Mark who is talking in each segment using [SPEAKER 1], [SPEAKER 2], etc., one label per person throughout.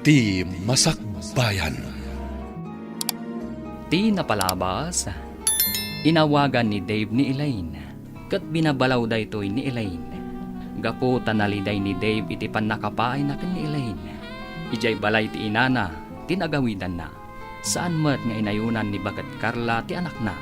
[SPEAKER 1] Ti Masakbayan.
[SPEAKER 2] Ti napalabas, inawagan ni Dave ni Elaine, kat binabalaw daytoy ni Elaine. Gapo tanaliday ni Dave iti panakapaay na ken ni Elaine. Ijay balay ti inana, tinagawidan na. Saan mat nga inayunan ni Bagat Carla ti anak na.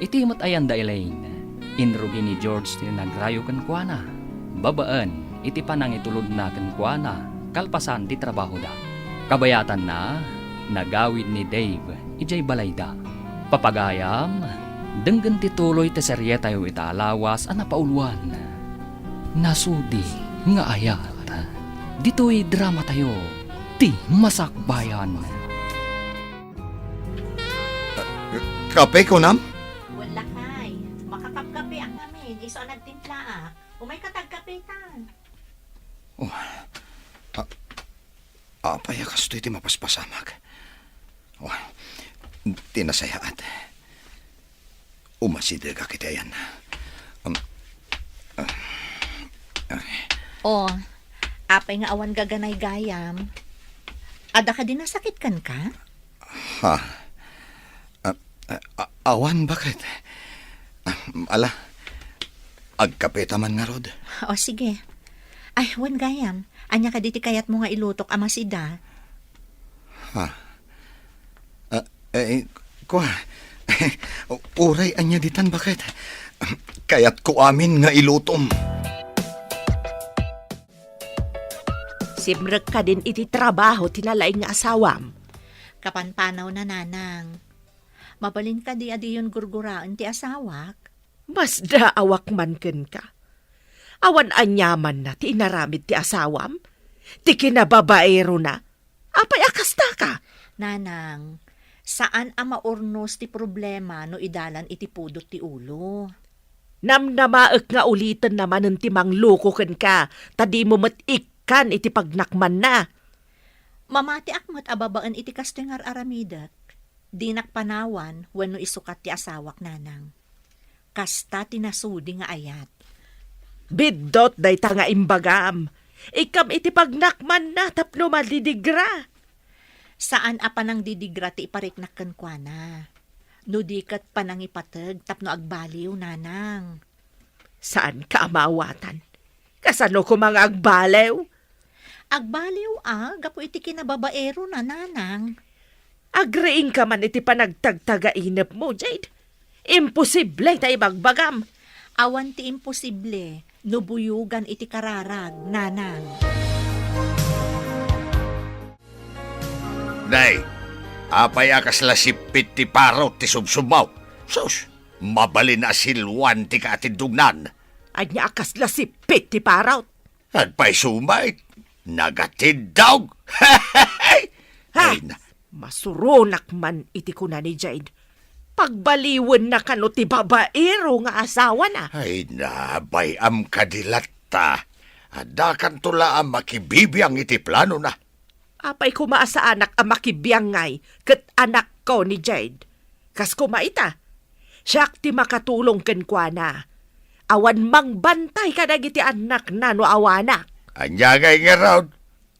[SPEAKER 2] Iti mat ayan da Elaine, inrugi ni George ti nagrayo ken kuana. Babaan, iti panangitulod na ken kuana, kalpasan ti trabaho da. Kabayatan na, nagawid ni Dave, ijay balay da. Papagayam, denggan ti tuloy ti serye tayo italawas a napauluan. Nasudi nga ayat. Dito'y drama tayo, ti Masakbayan.
[SPEAKER 3] Kape ko, nam?
[SPEAKER 4] Wala kay. Makakapkape ang namin. Iso nagtimpla umay katagkape tan.
[SPEAKER 3] Apay akas ito iti mapaspasamag. Tinasayaat. Umasidaga kita yan.
[SPEAKER 4] Apay nga awan gaganay gayam. Ada ka din nasakit kan ka?
[SPEAKER 3] Ha? Awan, bakit? Ala, agkapeta man nga rod.
[SPEAKER 4] O sige. Ay, wan gayam. Anya ka diti kayat mo nga ilutok amasida.
[SPEAKER 3] Ha? Kuha. Uray anya ditan, bakit? Kayat ko amin nga ilutom.
[SPEAKER 5] Simrek ka din iti trabaho tinalaing nga asawam.
[SPEAKER 4] Kapanpanaw na nanang. Mabalin ka di adi yun gurguraan ti asawak.
[SPEAKER 5] Mas daawak man ken ka. Awan anyaman na ti inaramid ti asawam. Ti kinababaero na. Apay akas ta ka.
[SPEAKER 4] Nanang, saan ang maurnos ti problema no idalan iti pudot ti ulo?
[SPEAKER 5] Namnamaek nga ulitin naman ng timang loko ken ka. Tadi mo matikan iti pagnakman na.
[SPEAKER 4] Mamati akmat ababaan iti kastengar aramidak. Dinak panawan wenno isukat ti asawak nanang. Kasta tinasudi nga ayat.
[SPEAKER 5] Bidot day ta nga imbagam. Ikam iti pagnakman na tapno malidigra.
[SPEAKER 4] Saan apan ang didigra ti ipariknak ken kuana? No dikat panangipateg tapno agbaliw nanang.
[SPEAKER 5] Saan ka amawatan? Kasano ko mga agbalew?
[SPEAKER 4] Agbaliw gapo iti kinababaero na nanang.
[SPEAKER 5] Agreeing ka man iti panagtagtagainap mo, Jade. Imposible tayo magbagam.
[SPEAKER 4] Awan ti imposible, nubuyugan iti kararag, nanang.
[SPEAKER 3] Nay, apay akas lasipit ti paraw ti subsumaw. Sus, mabalin na silwan ti katindugnan.
[SPEAKER 5] Anya akas lasipit ti paraw.
[SPEAKER 3] At pa'y sumay, nagatindog.
[SPEAKER 5] Ha?
[SPEAKER 3] Ay,
[SPEAKER 5] Masuronak man iti kuna ni Jade. Pagbaliwan na kano ti babaero nga asawa na.
[SPEAKER 3] ay nabayam kadilata. Ada kan tula ang makibibiyang iti plano na.
[SPEAKER 5] Apay kumaa sa anak ang makibiyangay ket anak ko ni Jade. Kas kumaita. Siyak ti makatulong ken kuana. Awan mangbantay ka iti anak na no awanak.
[SPEAKER 3] Anyagay nga raw,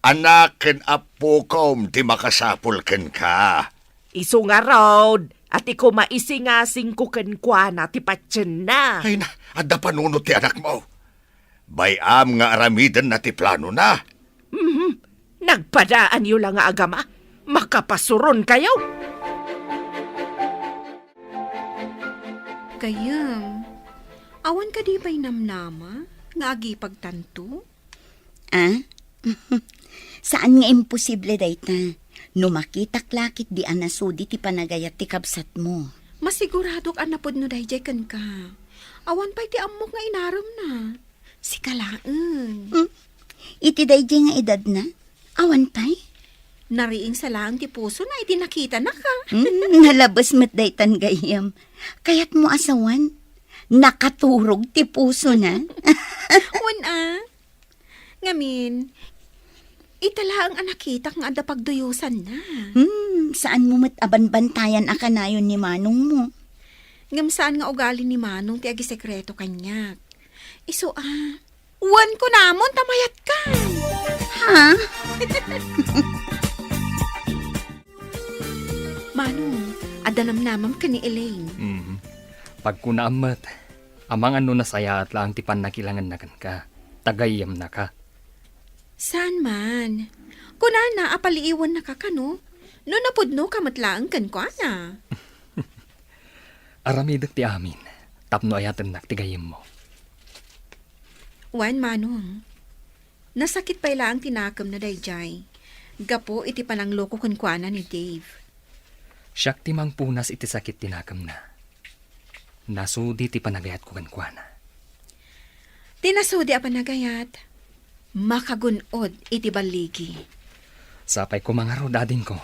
[SPEAKER 3] anak ken apo kom ti makasapul ken ka.
[SPEAKER 5] Isu nga road at iko maisingasing ko ken kuana ti patsen na.
[SPEAKER 3] Ay na, ada panunod ti anak mo. Bayam nga aramidan na ti plano na.
[SPEAKER 5] Nagpadaan yu lang nga agama. Makapasuron kayo.
[SPEAKER 6] Kayam, awan ka di ba'y namnama? Nga agi pagtanto?
[SPEAKER 7] Saan nga imposible dayta? No makitak lakit di anasudi ti panagayat ti kabsat mo.
[SPEAKER 6] Masiguradok anapod no dayjay kan ka. Awan pa'y ti amok nga inaram na. Si kalaan.
[SPEAKER 7] Iti dayjay nga edad na? Awan pa'y?
[SPEAKER 6] Nariing sa lang ti puso na iti nakita na ka.
[SPEAKER 7] Nalabas met daytan gayam. Kayat mo asawan? Nakaturog ti puso na?
[SPEAKER 6] Wan Ngamin, itala ang anakitak nga ada pagduyusan na.
[SPEAKER 7] Saan mo met abanbantayan akanayon ni manong mo?
[SPEAKER 6] Ngam saan nga ugali ni Manong ti agi sekreto kanyak. Iso wan ko namon tamayat ka.
[SPEAKER 7] Ha?
[SPEAKER 6] adanam-namam ka ni Elaine.
[SPEAKER 2] Pag kunaamat, amang ano nasaya at lang tipan nakilangan na ka. Tagayam na ka.
[SPEAKER 6] Saan man? Kunana, apaliiwan na ka no? No napudno ka matlaang kan ko na.
[SPEAKER 2] Aramidak ti amin. Tapno ayatan naktigayam mo.
[SPEAKER 6] Wan manong. Nasakit pa ila ang tinakam na dayjay. Gapo iti panang loko kan ko na ni Dave.
[SPEAKER 2] Siyak ti mang punas iti sakit tinakam na. Nasudi ti panagayat ko kankwana.
[SPEAKER 6] Tinasudi a panagayat. Makagunod iti baligi.
[SPEAKER 2] Sapay ko mga rodadin ko.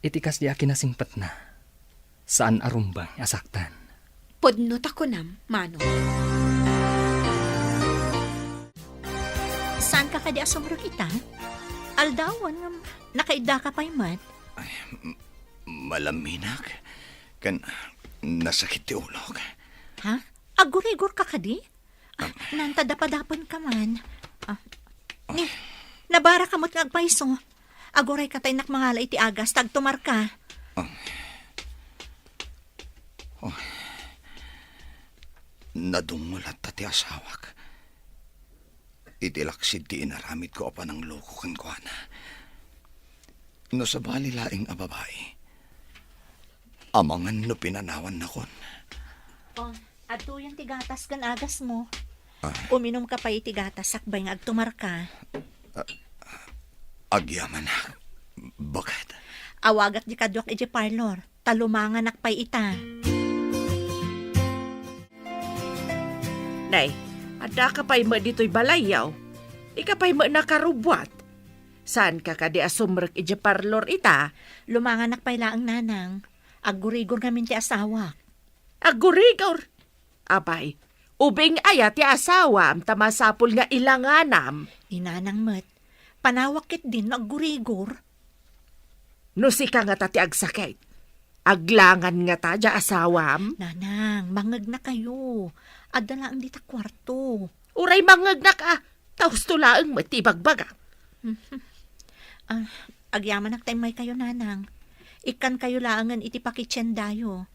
[SPEAKER 2] Itikas di akin nasingpat na. Saan arumbang asaktan?
[SPEAKER 6] Podnot ako nam, manong.
[SPEAKER 4] Saan ka kadi asumrot ita? Aldawan nga nakaida ka pa'y mat.
[SPEAKER 3] Malaminak. Nasakit ti ulog.
[SPEAKER 4] Ha? Agur-igur ka kadi? Nantadapadapan ka man. Nabara ka mo't ngagpaiso. Aguray ka tayo nakmangala iti agas, tagtumar ka.
[SPEAKER 3] Nadungulat ti asawak. Itilaksid ti inaramid ko pa ng loko kan kuana. No sa bali laing a babae. Amangan no pinanawan na kon.
[SPEAKER 4] Ato yung tigatas kan agas mo. Uminom ka pa itigatas, sakbay nga agtumar ka.
[SPEAKER 3] Agyaman na. Bakit?
[SPEAKER 4] Awagat di kadwak iti parlor. Talumangan nakpay ita.
[SPEAKER 5] Nay, ada ka pa'y dito'y balayaw. Ika pa'y nakarubwat. Saan ka di asumrek iti parlor ita?
[SPEAKER 4] Lumangan nakpay laang nanang. Agurigor ngamin ti asawa.
[SPEAKER 5] Agurigor. Abay, ubing aya ti asawa am tamasapul nga ilanganam.
[SPEAKER 4] Inanang mat. Panawakit din agurigor.
[SPEAKER 5] No si ka nga ti agsakit. Aglangan nga ta dya asawam.
[SPEAKER 4] Nanang, mangag na kayo. Adala ang dita kwarto.
[SPEAKER 5] Uray mangag na ka. Taos tulaang matibagbaga.
[SPEAKER 4] Agyaman nagtaymay kayo, nanang. Ikan kayo laangan iti pakitsendayo.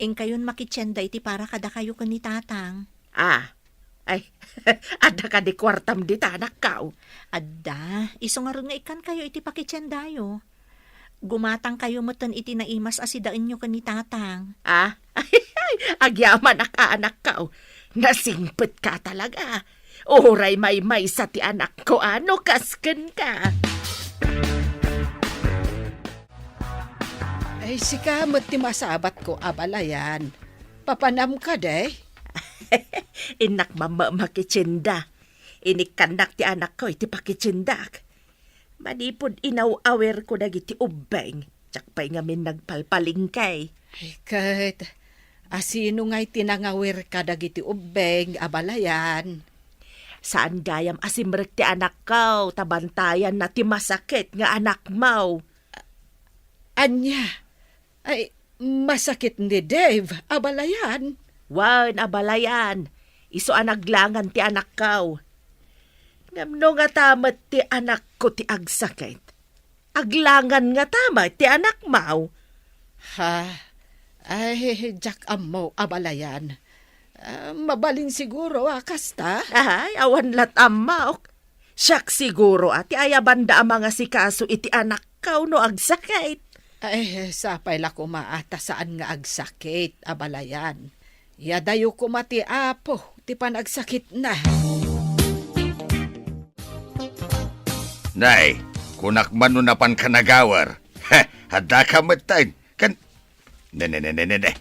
[SPEAKER 4] Ing kayon makitsenda iti para kada kayo kan ni tatang.
[SPEAKER 5] Ay, ada ka di kwartam di tanak kaw.
[SPEAKER 4] Adda, iso nga rin nga ikan kayo iti pakitsendayo. Gumatang kayo matan iti naimas asidaan nyo kan ni tatang.
[SPEAKER 5] Agyaman anak kaw. Nasingpet ka talaga. Oray may sa ti anak ko ano kasken ka.
[SPEAKER 8] Ay, sikamot ti masabat ko, abalayan. Papanam ka, day.
[SPEAKER 5] Inak mama makitsinda. Inikanak ti anak ko iti pakitsindak. Manipod inaw-awer ko dagiti ubeng. Tsakpay ngamin nagpalpalingkay.
[SPEAKER 8] Ay, kahit asino nga'y tinangawir ka dagiti ubeng, abalayan.
[SPEAKER 5] Saan gayam asimrek ti anak ko, tabantayan na ti masakit nga anak mau.
[SPEAKER 8] Anya, ay masakit ni Dave, abalayan.
[SPEAKER 5] Wan, abalayan. Iso anaglangan ti anak ko. Ngamno nga tamat ti anak ko ti agsakit. Aglangan nga tamat ti anak mau.
[SPEAKER 8] Ay, Jack Amo, abalayan. Mabalin siguro, kasta.
[SPEAKER 5] Ay, awan lat amaok. Siyak siguro ati ayabanda ang mga sikaso iti anak ko no agsakit.
[SPEAKER 8] Ay, sapay la kumaata saan nga agsakit, abalayan. Yadayo kumati apo, ti panagsakit na.
[SPEAKER 3] Nay, kunak manunapan ka nagawar. Hada ka matay. Ne.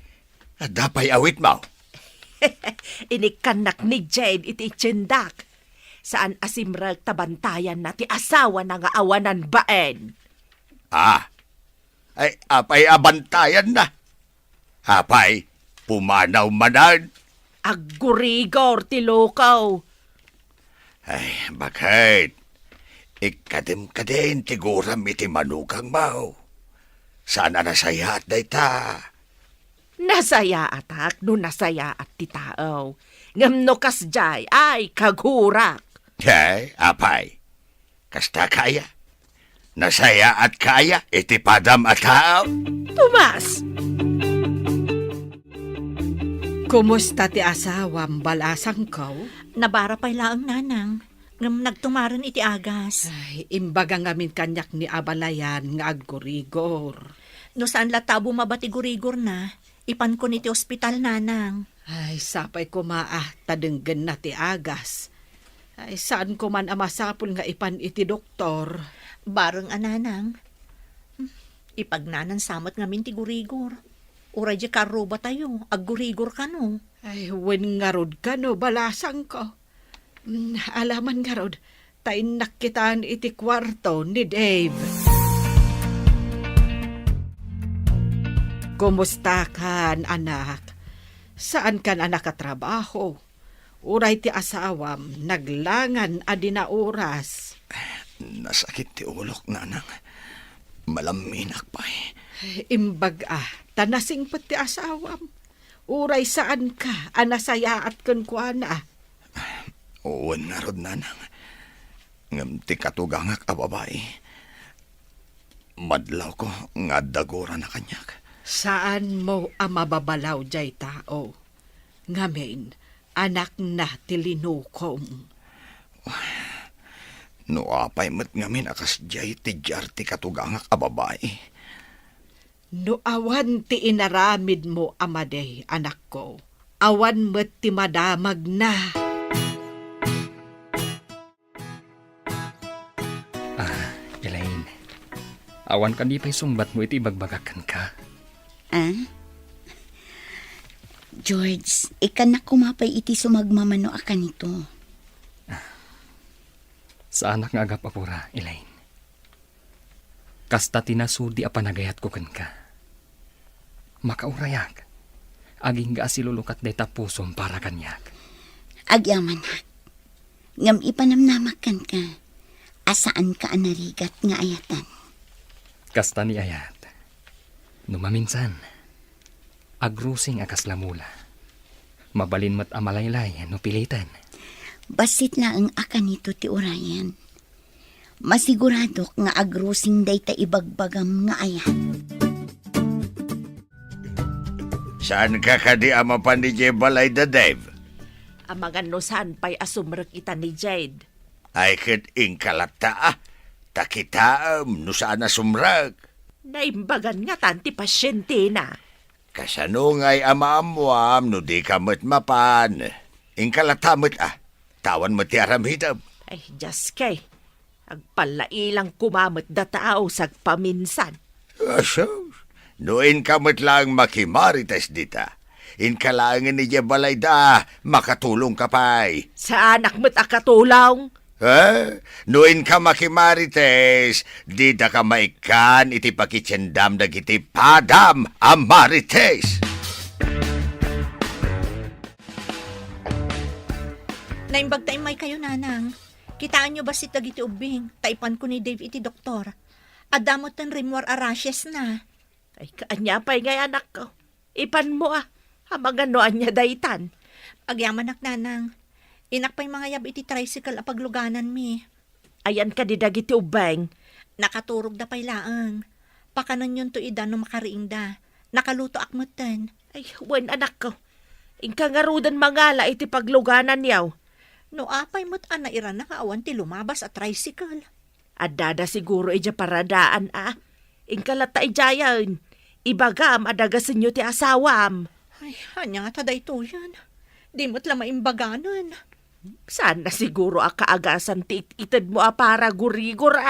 [SPEAKER 3] Hada pa'y awit mo.
[SPEAKER 5] Inikanak ni Jade iti tsindak. Saan asimrag tabantayan na ti asawa na nga awanan baen.
[SPEAKER 3] Ay apay abantayan na. Apay, pumanaw manan.
[SPEAKER 5] Aggurigor ti lokaw.
[SPEAKER 3] Ay, bakit? Ikadim-kadim tiguram iti manugang mau. Sana nasaya at dayta.
[SPEAKER 5] Nasaya atak no nasaya at ti tao. Ngamno kas jay ay kagurak.
[SPEAKER 3] Ay, apay. Kasta kaya. Nasaya at kaya, iti padam at tao.
[SPEAKER 5] Tomas!
[SPEAKER 8] Kumusta ti asawam balasang kaw?
[SPEAKER 4] Nabara pa'y laang nanang. Ngam nagtumaran iti agas.
[SPEAKER 8] Ay, imbaga ngamin kanyak ni abalayan nga agurigor.
[SPEAKER 4] No saan latabo mabatigurigor na, ipan ko niti ospital nanang.
[SPEAKER 8] Ay, sapay ko tadenggen na ti agas. Ay, saan ko man amasapul nga ipan iti doktor.
[SPEAKER 4] Bareng ananang. Ipagnanan samot ngamin ti gurigor. Uray di karo ba tayo? Aggurigor ka no?
[SPEAKER 8] Ay, wen nga rod ka no, balasang ko. Alaman nga rod, tain nakitaan iti kwarto ni Dave. Kumusta kan, anak? Saan kan anak katrabaho? Uray ti asawam, naglangan adi na oras.
[SPEAKER 3] Nasakit ti ulok, nanang. Malaminak pa eh.
[SPEAKER 8] Imbag tanasing pati asawam. Uray saan ka, anasaya at kunkwana.
[SPEAKER 3] Uwan nga rod, nanang. Ngam ti katugangak a babae. Madlaw ko nga dagura na kanyak.
[SPEAKER 8] Saan mo mababalaw jay tao? Ngamin, anak na tilinukom.
[SPEAKER 3] No apay met ngamin akas jay ti jar ti katugangak a babae.
[SPEAKER 8] No awan ti inaramid mo amaday, anak ko. Awan met ti madamag na.
[SPEAKER 2] Elaine, awan ka di pa'y sumbat mo iti bagbagakan ka.
[SPEAKER 7] George, ikan na kumapay iti sumagmamano akan ito.
[SPEAKER 2] Sa anak nga agap apura, Elaine. Kasta tinasudi a panagayat ko kan ka. Makaurayak. Aging ga asilulukat day tapusom para kanyak.
[SPEAKER 7] Agyaman hak. Ngam ipanamnamakan ka. Asaan ka anarigat nga ayatan.
[SPEAKER 2] Kasta ni ayat. Numaminsan. Agrusing akas lamula. Mabalin mat amalaylay no pilitan.
[SPEAKER 7] Basit na ang akan nito ti urayan. Masigurado nga agrusing day ta ibagbagam nga ayat.
[SPEAKER 3] Saan ka kadi amapan ni Balay da Dave?
[SPEAKER 5] Amagan no saan pa'y asumrek ita ni Jade.
[SPEAKER 3] Ay kat inkalata takitaam no saan na sumrag.
[SPEAKER 5] Naimbagan nga tanti pasyente na.
[SPEAKER 3] Kasano nga'y amaamuam no di ka mapan. Inkalatamot tawan mo ti aramhidam.
[SPEAKER 5] Ay, just kay. Agpalailang kumamot da tao sag paminsan.
[SPEAKER 3] Aso, noin kamot lang makimarites dita. Inkalangan ni Balay da, makatulong ka pa'y.
[SPEAKER 5] Sa anak mo't akatulaw.
[SPEAKER 3] Noin ka makimarites, di da ka maikan iti pakitsendam dagiti padam amarites.
[SPEAKER 4] Naimbag tayo may kayo nanang. Kitaan nyo ba si tagiti ubing? Taipan ko ni Dave iti doktor. Adamot ng rimwar arashes na.
[SPEAKER 5] Ay, kaanya pa'y ngay anak ko. Ipan mo hamagan no anya daytan.
[SPEAKER 4] Agyaman nanang. Inak pa'y mga yab iti tricycle a pagluganan mi.
[SPEAKER 5] Ayan ka di dagiti ubeng.
[SPEAKER 4] Nakaturog da pa'y laang. Pakanan yun to ida no makariing da. Nakaluto akmutan.
[SPEAKER 5] Ay, wen anak ko. Ingka nga rudan mangala iti pagluganan yaw.
[SPEAKER 4] No apay mo't ira na kaawan ti lumabas at tricycle.
[SPEAKER 5] Adada siguro ija paradaan Ingkalata ijayan. Ibagam adagasin nyo ti asawam.
[SPEAKER 4] Ay, hanya nga taday to yan. Di mo't lang maimbaganan.
[SPEAKER 5] Sana siguro kaagasan ti itid mo para gurigor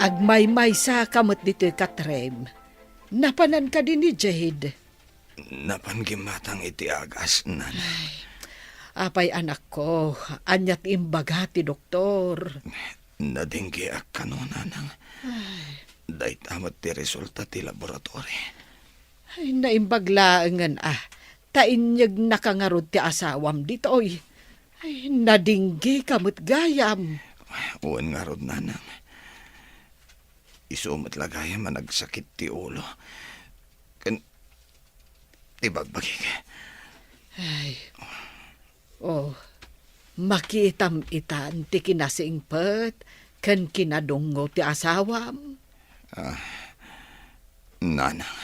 [SPEAKER 8] Agmaymay sa kamot dito katrem. Napanan ka din ni Jade.
[SPEAKER 3] Napanggimatang iti agas, nanay.
[SPEAKER 8] Apay anak ko, anyat imbaga ti doktor.
[SPEAKER 3] Nadinggi ak kano, nanang. Dahit amat ti resulta ti laboratory.
[SPEAKER 8] Ay, naimbaglaangan tainyag nakangarod ti asawam ditoy. Ay, nadinggi kamot gayam.
[SPEAKER 3] Uwan nga rod, nanang. Isumat lagayam managsakit ti ulo. Ibagbagi ka.
[SPEAKER 8] Ay, Makitam-itan ti kinasingpet, ken kinadungo ti asawam.
[SPEAKER 3] Nanang,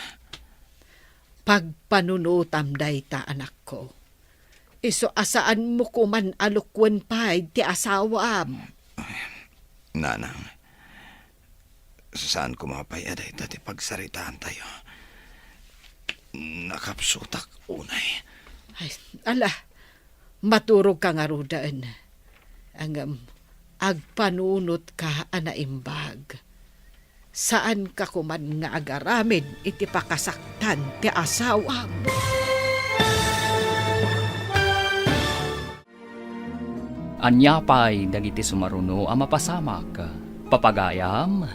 [SPEAKER 8] Pagpanunutam dayta anak ko. Iso asaan mo kuman alukwen pay ti asawam.
[SPEAKER 3] nanang, saan ko mapayaday dati pagsaritaan tayo? Nakapsutak unay.
[SPEAKER 8] Ay, ala, maturog ka nga rudaan. Ang agpanunot ka anaimbag. Saan ka kuman nga agaramid iti pakasaktan ti asawam.
[SPEAKER 2] Anyapay dagiti sumaruno a mapasamak. Papagayam,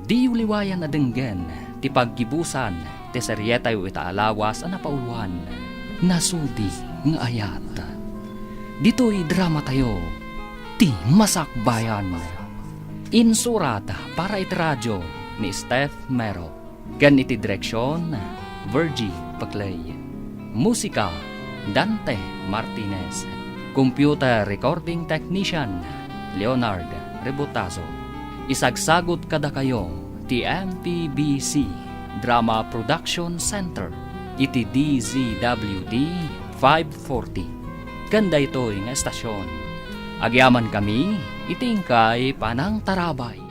[SPEAKER 2] di uliwayan na denggen, ti paggibusan, ti seryetay itaalawas a napauluan. Nasudi nga ayat. Dito'y drama tayo, ti Masakbayan. Insurata para iti radyo ni Steph Mero. Gan iti direksyon, Virgie Paclay. Musika, Dante Martinez. Computer Recording Technician, Leonard Rebutazo. Isagsagot kada kayo, ti MPBC Drama Production Center, iti DZWD 540. Ganda ito nga estasyon. Agyaman kami, itingkay panang tarabay.